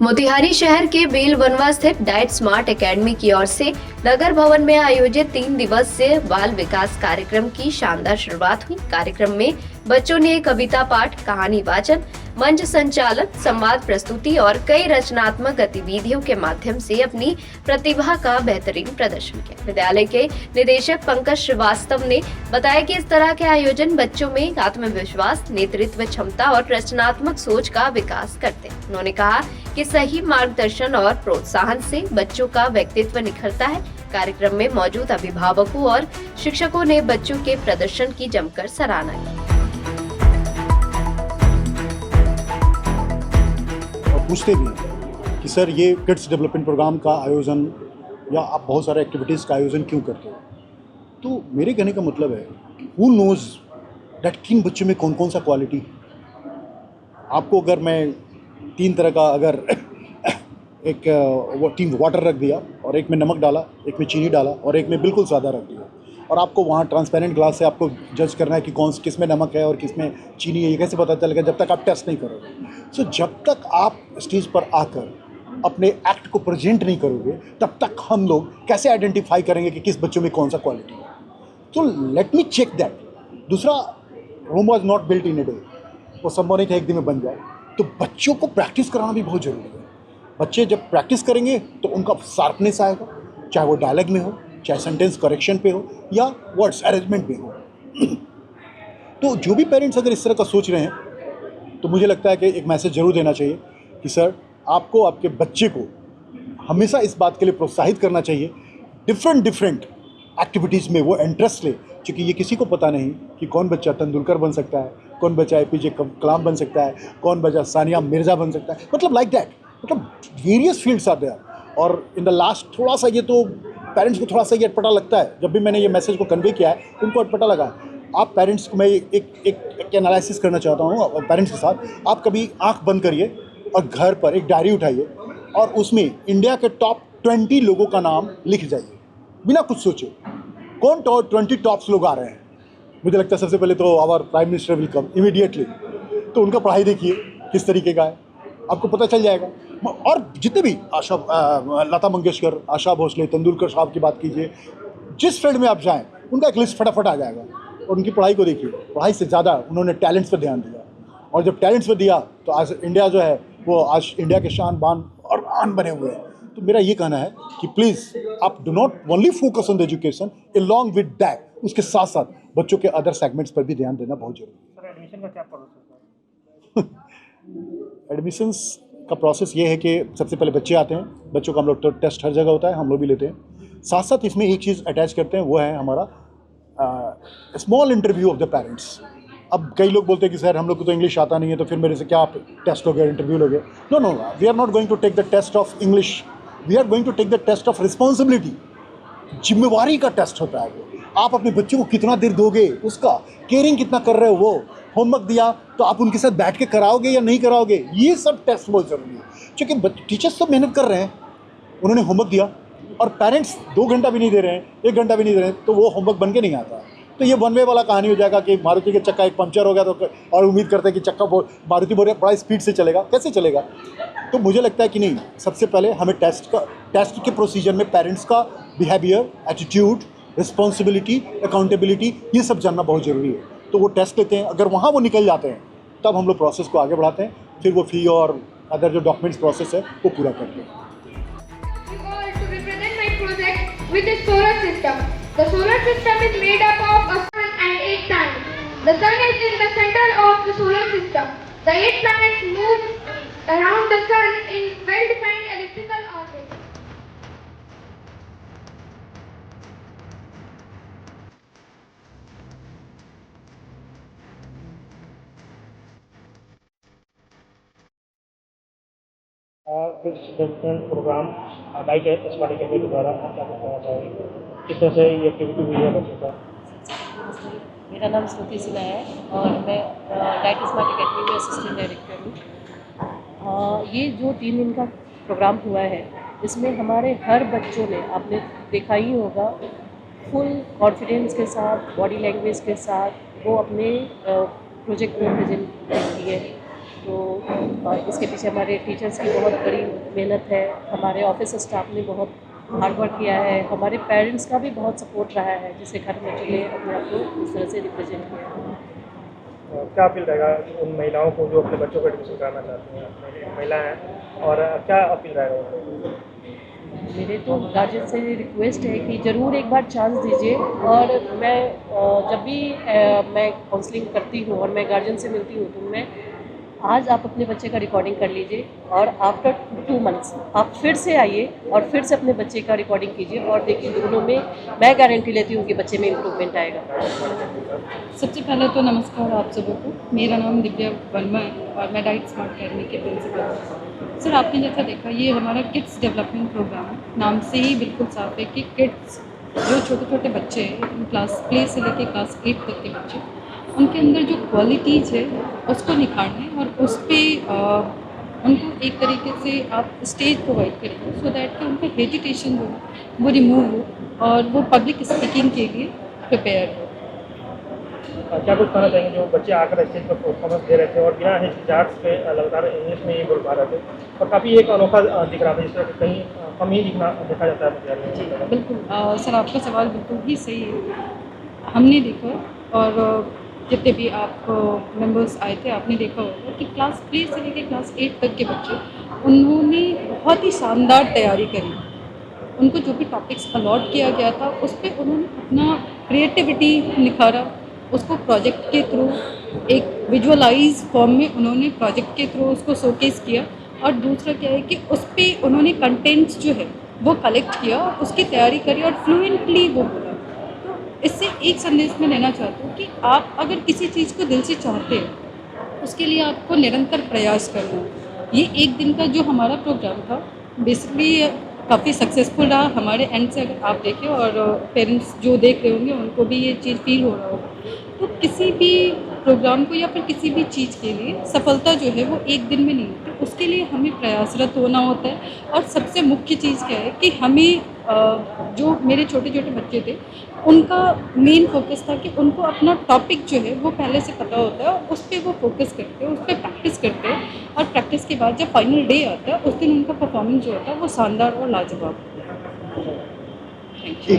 मोतिहारी शहर के बेलवनवा स्थित डाइट स्मार्ट एकेडमी की ओर से नगर भवन में आयोजित 3 दिवसीय बाल विकास कार्यक्रम की शानदार शुरुआत हुई। कार्यक्रम में बच्चों ने कविता पाठ, कहानी वाचन, मंच संचालन, संवाद प्रस्तुति और कई रचनात्मक गतिविधियों के माध्यम से अपनी प्रतिभा का बेहतरीन प्रदर्शन किया। विद्यालय के निदेशक पंकज श्रीवास्तव ने बताया कि इस तरह के आयोजन बच्चों में आत्मविश्वास, नेतृत्व क्षमता और रचनात्मक सोच का विकास करते हैं। उन्होंने कहा कि सही मार्गदर्शन और प्रोत्साहन से बच्चों का व्यक्तित्व निखरता है। कार्यक्रम में मौजूद अभिभावकों और शिक्षकों ने बच्चों के प्रदर्शन की जमकर सराहना की और पूछते भी हैं कि सर ये किड्स डेवलपमेंट प्रोग्राम का आयोजन या आप बहुत सारे एक्टिविटीज़ का आयोजन क्यों करते हो। तो मेरे कहने का मतलब है कि हु नोज़ डैट किन बच्चों में कौन कौन सा क्वालिटी। आपको अगर मैं 3 तरह का अगर एक वो 3 वाटर रख दिया और एक में नमक डाला, एक में चीनी डाला और एक में बिल्कुल सादा रख दिया और आपको वहाँ ट्रांसपेरेंट ग्लास से आपको जज करना है कि किस में नमक है और किस में चीनी है, ये कैसे पता चलेगा जब तक आप टेस्ट नहीं करोगे। सो जब तक आप स्टेज पर आकर अपने एक्ट को प्रेजेंट नहीं करोगे तब तक हम लोग कैसे आइडेंटिफाई करेंगे कि किस बच्चों में कौन सा क्वालिटी है। तो लेट मी चेक दैट। दूसरा, Rome was not built in a day, वो संभव नहीं था एक दिन में बन जाए। तो बच्चों को प्रैक्टिस कराना भी बहुत ज़रूरी है। बच्चे जब प्रैक्टिस करेंगे तो उनका शार्पनेस आएगा, चाहे वो डायलॉग में हो, चाहे सेंटेंस करेक्शन पे हो या वर्ड्स अरेंजमेंट में हो। तो जो भी पेरेंट्स अगर इस तरह का सोच रहे हैं तो मुझे लगता है कि एक मैसेज ज़रूर देना चाहिए कि सर आपको आपके बच्चे को हमेशा इस बात के लिए प्रोत्साहित करना चाहिए डिफरेंट एक्टिविटीज़ में वो इंटरेस्ट ले, क्योंकि ये किसी को पता नहीं कि कौन बच्चा तेंदुलकर बन सकता है, कौन बच्चा एपीजे कलाम बन सकता है, कौन बच्चा सानिया मिर्ज़ा बन सकता है। मतलब लाइक दैट, मतलब वेरियस फील्ड्स आर देयर। और इन द लास्ट थोड़ा सा ये तो पेरेंट्स को थोड़ा सा ये अटपटा लगता है। जब भी मैंने ये मैसेज को कन्वे किया है उनको अटपटा लगा। आप पेरेंट्स को मैं एक एनालिसिस करना चाहता हूँ पेरेंट्स के साथ। आप कभी आँख बंद करिए और घर पर एक डायरी उठाइए और उसमें इंडिया के टॉप 20 लोगों का नाम लिख जाइए बिना कुछ सोचे। कौन टॉप 20 टॉप्स लोग आ रहे हैं। मुझे लगता है सबसे पहले तो our prime minister will come immediately. तो उनका पढ़ाई देखिए किस तरीके का है, आपको पता चल जाएगा। और जितने भी लता मंगेशकर, आशा भोसले, तेंदुलकर साहब की बात कीजिए, जिस फील्ड में आप जाएं उनका एक लिस्ट फटाफट आ जाएगा। और उनकी पढ़ाई को देखिए, पढ़ाई से ज़्यादा उन्होंने टैलेंट्स पर ध्यान दिया। और जब टैलेंट्स पर दिया तो आज इंडिया जो है वो आज इंडिया के शान बान और आन बने हुए हैं। तो मेरा ये कहना है कि प्लीज़ आप do not only focus on the education, along with that उसके साथ साथ बच्चों के अदर सेगमेंट्स पर भी ध्यान देना बहुत जरूरी है। सर एडमिशन का क्या प्रोसेस है? एडमिशन्स का प्रोसेस ये है कि सबसे पहले बच्चे आते हैं, बच्चों का हम लोग तो टेस्ट हर जगह होता है, हम लोग भी लेते हैं। साथ साथ इसमें एक चीज़ अटैच करते हैं, वो है हमारा small interview of the parents. अब कई लोग बोलते हैं कि सर हम लोग को तो इंग्लिश आता नहीं है तो फिर मेरे से क्या आप टेस्ट लोगे, इंटरव्यू लोगे। No no, we are not going to take the test of English, we are going to take the test of responsibility. जिम्मेवारी का टेस्ट होता है वो। आप अपने बच्चों को कितना देर दोगे, उसका केयरिंग कितना कर रहे हो। वो होमवर्क दिया तो आप उनके साथ बैठ के कराओगे या नहीं कराओगे, ये सब टेस्ट बहुत ज़रूरी है। क्योंकि टीचर्स तो मेहनत कर रहे हैं, उन्होंने होमवर्क दिया और पेरेंट्स 2 घंटा भी नहीं दे रहे हैं, 1 घंटा भी नहीं दे रहे हैं, तो वो होमवर्क बन के नहीं आता। तो ये वन वे वाला कहानी हो जाएगा कि मारुति के चक्का एक पंचर हो गया तो और उम्मीद करते हैं कि चक्का मारुति बड़ा स्पीड से चलेगा, कैसे चलेगा। तो मुझे लगता है कि नहीं, सबसे पहले हमें टेस्ट के प्रोसीजर में पेरेंट्स का बिहेवियर, एटीट्यूड, रिस्पॉन्सिबिलिटी, अकाउंटेबिलिटी, ये सब जानना बहुत ज़रूरी है। तो वो टेस्ट लेते हैं, अगर वहाँ वो निकल जाते हैं तब हम लोग प्रोसेस को आगे बढ़ाते हैं, फिर वो फ़ी और अदर जो डॉक्यूमेंट्स प्रोसेस है वो पूरा करते हैं। With the solar system. The solar system is made up of a sun and 8 planets. The sun is in the center of the solar system. The 8 planets move around the sun in well-defined elliptical orbits. Kids development program diet smart academy के द्वारा क्या बताना चाहेंगे, किस तरह से ये activity हुई है बच्चों का? मेरा नाम श्रुति सिन्हा है और मैं डाइट स्मार्ट एकेडमी में असिस्टेंट डायरेक्टर हूँ। ये जो 3 दिन का प्रोग्राम हुआ है, इसमें हमारे हर बच्चों ने, आपने देखा ही होगा, फुल कॉन्फिडेंस के साथ, बॉडी लैंग्वेज के साथ वो अपने प्रोजेक्ट में प्रेजेंट किए। तो इसके पीछे हमारे टीचर्स की बहुत बड़ी मेहनत है, हमारे ऑफिस स्टाफ ने बहुत हार्ड वर्क किया है, हमारे पेरेंट्स का भी बहुत सपोर्ट रहा है, जिससे घर बच्चों ने अपने आप को इस तरह से रिप्रेजेंट किया है। क्या अपील रहेगा उन महिलाओं को जो अपने बच्चों को एडमिशन कराना चाहती हैं, अपनी महिला हैं, और क्या अपील रहेगा उनको? मेरे तो गार्जियन से रिक्वेस्ट है कि ज़रूर एक बार चांस दीजिए, और मैं जब भी मैं काउंसलिंग करती हूँ और मैं गार्जियन से मिलती हूँ तो मैं आज आप अपने बच्चे का रिकॉर्डिंग कर लीजिए और आफ्टर 2 मंथ्स आप फिर से आइए और फिर से अपने बच्चे का रिकॉर्डिंग कीजिए और देखिए दोनों में मैं गारंटी लेती हूँ कि बच्चे में इम्प्रूवमेंट आएगा। सबसे पहले तो नमस्कार आप सबों को। मेरा नाम दिव्या वर्मा है और मैं डाइट स्मार्ट अकेडमी के प्रिंसिपल हूँ। सर, आपने जैसा देखा ये हमारा किड्स डेवलपमेंट प्रोग्राम है। नाम से ही बिल्कुल साफ है कि किड्स जो छोटे छोटे बच्चे हैं, क्लास प्ले से लेके क्लास 8 तक के बच्चे, उनके अंदर जो क्वालिटीज़ है उसको निखारना है और उस पर उनको एक तरीके से आप स्टेज प्रोवाइड करेंगे सो दैट कि उनका हेजिटेशन जो है वो रिमूव हो और वो पब्लिक स्पीकिंग के लिए प्रिपेयर हो। क्या कुछ कहना चाहेंगे जो बच्चे आकर स्टेज पर परफॉर्मेंस दे रहे थे और बिना हिचकिचाहट पे लगातार इंग्लिश में ही बोल पा रहे थे, और काफ़ी एक अनोखा दिख रहा था, जिस तरह कहीं कम ही देखा जाता है विद्यालय जी में? बिल्कुल सर, आपका सवाल बिल्कुल ही सही है। हमने देखा और जितने भी आप मेंबर्स आए थे आपने देखा होगा कि क्लास 3 से लेकर क्लास 8 तक के बच्चे, उन्होंने बहुत ही शानदार तैयारी करी। उनको जो भी टॉपिक्स अलॉट किया गया था उस पर उन्होंने अपना क्रिएटिविटी निखारा, उसको प्रोजेक्ट के थ्रू एक विजुअलाइज फॉर्म में उन्होंने प्रोजेक्ट के थ्रू उसको शोकेस किया। और दूसरा क्या है कि उस पर उन्होंने कंटेंट्स जो है वो कलेक्ट किया और उसकी तैयारी करी और फ्लुएंटली वो बोला। तो इससे एक संदेश मैं लेना चाहती हूँ कि आप अगर किसी चीज़ को दिल से चाहते हैं उसके लिए आपको निरंतर प्रयास करना है। ये एक दिन का जो हमारा प्रोग्राम था बेसिकली काफ़ी सक्सेसफुल रहा हमारे एंड से। अगर आप देखें और पेरेंट्स जो देख रहे होंगे उनको भी ये चीज़ फील हो रहा होगा। तो किसी भी प्रोग्राम को या फिर किसी भी चीज़ के लिए सफलता जो है वो एक दिन में नहीं होती, उसके लिए हमें प्रयासरत होना होता है। और सबसे मुख्य चीज़ क्या है कि हमें जो मेरे छोटे छोटे बच्चे थे उनका मेन फोकस था कि उनको अपना टॉपिक जो है वो पहले से पता होता है और उस पर वो फोकस करते हैं, उस पर प्रैक्टिस करते हैं। और प्रैक्टिस के बाद जब फाइनल डे आता है उस दिन उनका परफॉर्मेंस जो होता है वो शानदार और लाजवाब होता है। Thank you.